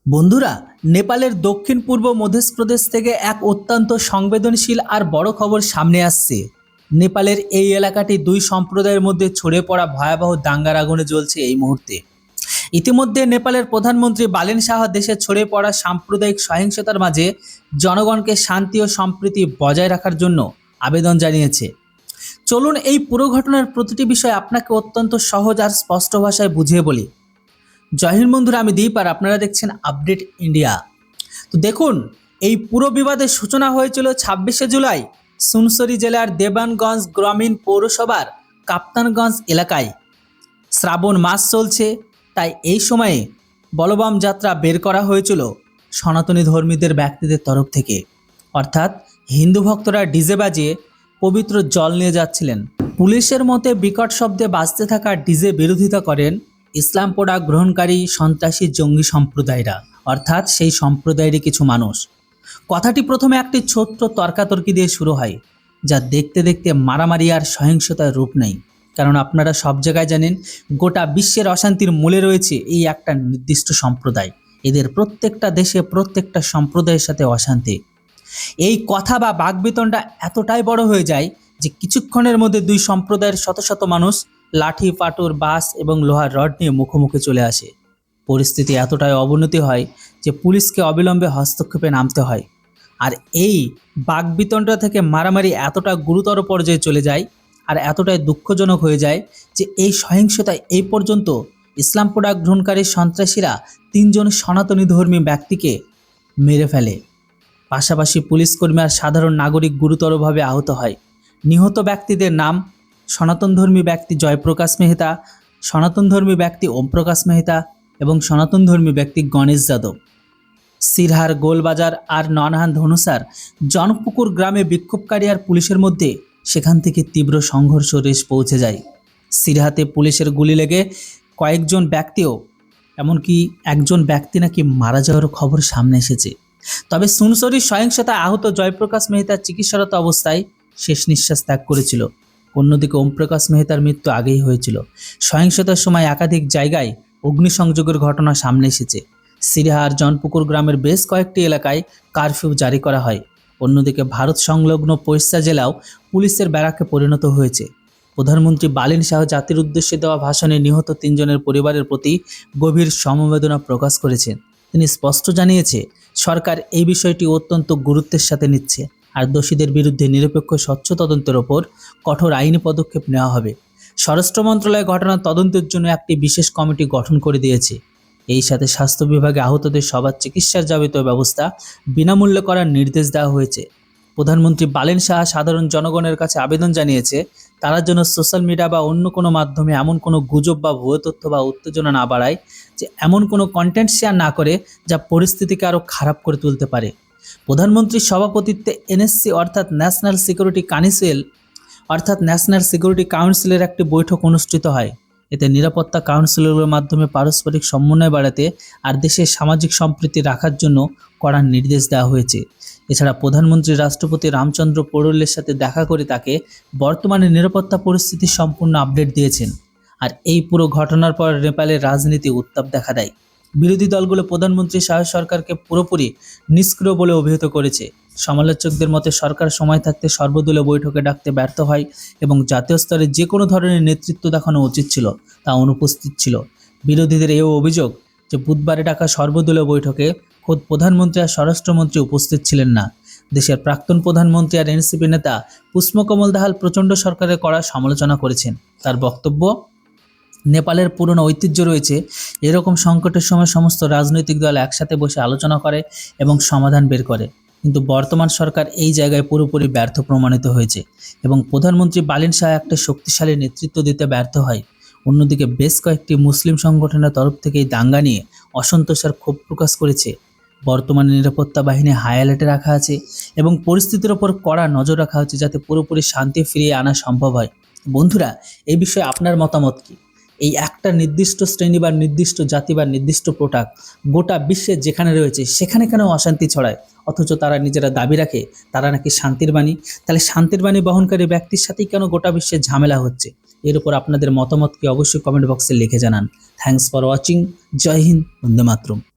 বন্ধুরা, নেপালের দক্ষিণ পূর্ব মধ্যপ্রদেশ থেকে এক অত্যন্ত সংবেদনশীল আর বড় খবর সামনে আসছে। নেপালের এই এলাকাটি দুই সম্প্রদায়ের মধ্যে ছড়িয়ে পড়া ভয়াবহ দাঙ্গার আগুনে জ্বলছে এই মুহূর্তে। ইতিমধ্যে নেপালের প্রধানমন্ত্রী বালেন শাহ দেশে ছড়িয়ে পড়া সাম্প্রদায়িক সহিংসতার মাঝে জনগণকে শান্তি ও সম্প্রীতি বজায় রাখার জন্য আবেদন জানিয়েছে। চলুন এই পুরো ঘটনার প্রতিটি বিষয় আপনাকে অত্যন্ত সহজ আর স্পষ্ট ভাষায় বুঝিয়ে বলি। জয় হিন্দ বন্ধুরা, আমি দীপ আর আপনারা দেখছেন আপডেট ইন্ডিয়া। তো দেখুন, এই পুরো বিবাদের সূচনা হয়েছিল 26শে জুলাই সুনসরি জেলার দেবানগঞ্জ গ্রামীণ পৌরসভার কাপ্তানগঞ্জ এলাকায়। শ্রাবণ মাস চলছে, তাই এই সময়ে বলবাম যাত্রা বের করা হয়েছিল সনাতনী ধর্মীদের ব্যক্তিদের তরফ থেকে। অর্থাৎ হিন্দু ভক্তরা ডিজে বাজিয়ে পবিত্র জল নিয়ে যাচ্ছিলেন। পুলিশের মতে বিকট শব্দে বাজতে থাকা ডিজে বিরোধিতা করেন ইসলাম পোড়া গ্রহণকারী সন্ত্রাসী জঙ্গি সম্প্রদায়রা, অর্থাৎ সেই সম্প্রদায়েরই কিছু মানুষ। কথাটি প্রথমে একটি ছোট্ট তর্কাতর্কি দিয়ে শুরু হয়, যা দেখতে দেখতে মারামারি আর সহিংসতার রূপ নেয়। কারণ আপনারা সব জায়গায় জানেন, গোটা বিশ্বের অশান্তির মূলে রয়েছে এই একটা নির্দিষ্ট সম্প্রদায়। এদের প্রত্যেকটা দেশে প্রত্যেকটা সম্প্রদায়ের সাথে অশান্তি। এই কথা বা বাকবিতণ্ডা এতটাই বড় হয়ে যায় যে কিছুক্ষণের মধ্যে দুই সম্প্রদায়ের শত শত মানুষ লাঠি, পাটুর, বাঁশ এবং লোহার রড নিয়ে মুখোমুখি চলে আসে। পরিস্থিতি এতটাই অবনতি হয় যে পুলিশকে অবিলম্বে হস্তক্ষেপে নামতে হয়। আর এই বাকবিতণ্ডা থেকে মারামারি এতটা গুরুতর পর্যায়ে চলে যায় আর এতটাই দুঃখজনক হয়ে যায় যে এই সহিংসতায় এই পর্যন্ত ইসলাম পোড়া গ্রহণকারী সন্ত্রাসীরা 3জন সনাতনী ধর্মী ব্যক্তিকে মেরে ফেলে। পাশাপাশি পুলিশকর্মী আর সাধারণ নাগরিক গুরুতরভাবে আহত হয়। নিহত ব্যক্তিদের নাম: সনাতনধর্মী ব্যক্তি জয়প্রকাশ মেহতা, সনাতনধর্মী ব্যক্তি ওমপ্রকাশ মেহতা এবং সনাতনধর্মী ব্যক্তি গণেশ যাদব। সিরহার গোলবাজার আর ননহান ধনুসার জনপুকুর গ্রামে বিক্ষোভকারী আর পুলিশের মধ্যে সেখান থেকে তীব্র সংঘর্ষ রেশ পৌঁছে যায়। সিরহাতে পুলিশের গুলি লেগে কয়েকজন ব্যক্তিও, এমনকি একজন ব্যক্তি নাকি মারা যাওয়ার খবর সামনে এসেছে। তবে সুনসরির সহিংসতায় আহত জয়প্রকাশ মেহতা চিকিৎসারত অবস্থায় শেষ নিঃশ্বাস ত্যাগ করেছিল। অন্যদিকে ওমপ্রকাশ মেহতার মৃত্যু আগেই হয়েছিল। সহিংসতার সময় একাধিক জায়গায় অগ্নিসংযোগের ঘটনা সামনে এসেছে। সিরহার জনপুকুর গ্রামের বেশ কয়েকটি এলাকায় কারফিউ জারি করা হয়। অন্যদিকে ভারত সংলগ্ন পৈশা জেলাও পুলিশের ব্যারাকে পরিণত হয়েছে। প্রধানমন্ত্রী বালেন শাহ জাতির উদ্দেশ্যে দেওয়া ভাষণে নিহত 3জনের পরিবারের প্রতি গভীর সমবেদনা প্রকাশ করেছেন। তিনি স্পষ্ট জানিয়েছে, সরকার এই বিষয়টি অত্যন্ত গুরুত্বের সাথে নিচ্ছে আর দোষীদের বিরুদ্ধে নিরপেক্ষ স্বচ্ছ তদন্তের ওপর কঠোর আইনি পদক্ষেপ নেওয়া হবে। স্বরাষ্ট্র মন্ত্রণালয় ঘটনার তদন্তের জন্য একটি বিশেষ কমিটি গঠন করে দিয়েছে। এই সাথে স্বাস্থ্য বিভাগে আহতদের সবার চিকিৎসার যাবতীয় ব্যবস্থা বিনামূল্যে করার নির্দেশ দেওয়া হয়েছে। প্রধানমন্ত্রী বালেন শাহ সাধারণ জনগণের কাছে আবেদন জানিয়েছে, তারা যেন সোশ্যাল মিডিয়া বা অন্য কোনো মাধ্যমে এমন কোনো গুজব বা ভুয়ো তথ্য বা উত্তেজনা না বাড়ায়, যে এমন কোনো কন্টেন্ট শেয়ার না করে যা পরিস্থিতিকে আরও খারাপ করে তুলতে পারে। প্রধানমন্ত্রীর সভাপতিত্বে এনএসসি অর্থাৎ ন্যাশনাল সিকিউরিটি কাউন্সিলের একটি বৈঠক অনুষ্ঠিত হয়। এতে নিরাপত্তা কাউন্সিলগুলোর মাধ্যমে পারস্পরিক সমন্বয় বাড়াতে আর দেশের সামাজিক সম্প্রীতি রাখার জন্য কড়া নির্দেশ দেওয়া হয়েছে। এছাড়া প্রধানমন্ত্রী রাষ্ট্রপতি রামচন্দ্র পৌড়েলের সাথে দেখা করে তাকে বর্তমানে নিরাপত্তা পরিস্থিতির সম্পূর্ণ আপডেট দিয়েছেন। আর এই পুরো ঘটনার পর নেপালের রাজনীতি উত্তাপ দেখা দেয়। বিরোধী দলগুলো প্রধানমন্ত্রী শাহ সরকারকে পুরোপুরি নিষ্ক্রিয় বলে অভিহিত করেছে। সমালোচকদের মতে সরকার সময় থাকতে সর্বদলীয় বৈঠকে ডাকতে ব্যর্থ হয় এবং জাতীয় স্তরে যে কোনো ধরনের নেতৃত্ব দেখানো উচিত ছিল তা অনুপস্থিত ছিল। বিরোধীদের এও অভিযোগ যে বুধবারে ডাকা সর্বদলীয় বৈঠকে খোদ প্রধানমন্ত্রী আর স্বরাষ্ট্রমন্ত্রী উপস্থিত ছিলেন না। দেশের প্রাক্তন প্রধানমন্ত্রী আর এনসিপি নেতা পুষ্পকমল দাহাল প্রচণ্ড সরকারের কড়া সমালোচনা করেছেন। তার বক্তব্য, নেপালের পুরনো ঐতিহ্য রয়েছে, এরকম সংকটের সময় সমস্ত রাজনৈতিক দল একসাথে বসে আলোচনা করে এবং সমাধান বের করে, কিন্তু বর্তমান সরকার এই জায়গায় পুরোপুরি ব্যর্থ প্রমাণিত হয়েছে এবং প্রধানমন্ত্রী বালেন শাহ একটা শক্তিশালী নেতৃত্ব দিতে ব্যর্থ হয়। অন্যদিকে বেশ কয়েকটি মুসলিম সংগঠনের তরফ থেকে এই দাঙ্গা নিয়ে অসন্তোষ আর ক্ষোভ প্রকাশ করেছে। বর্তমানে নিরাপত্তা বাহিনী হাই অ্যালার্টে রাখা আছে এবং পরিস্থিতির ওপর কড়া নজর রাখা হচ্ছে যাতে পুরোপুরি শান্তি ফিরিয়ে আনা সম্ভব হয়। বন্ধুরা, এই বিষয়ে আপনার মতামত কী? এই একটা নির্দিষ্ট শ্রেণী বা নির্দিষ্ট জাতি বা নির্দিষ্ট প্রোডাক্ট গোটা বিশ্বে যেখানে রয়েছে সেখানে কেন অশান্তি ছড়ায়, অথচ তারা নিজেরা দাবি রাখে তারা নাকি শান্তির বাণী? তাহলে শান্তির বাণী বহনকারী ব্যক্তির সাথেই কেন গোটা বিশ্বে ঝামেলা হচ্ছে? এর উপর আপনাদের মতামতকে অবশ্যই কমেন্ট বক্সে লিখে জানান। Thanks for watching. জয় হিন্দ, বন্দে মাতরম।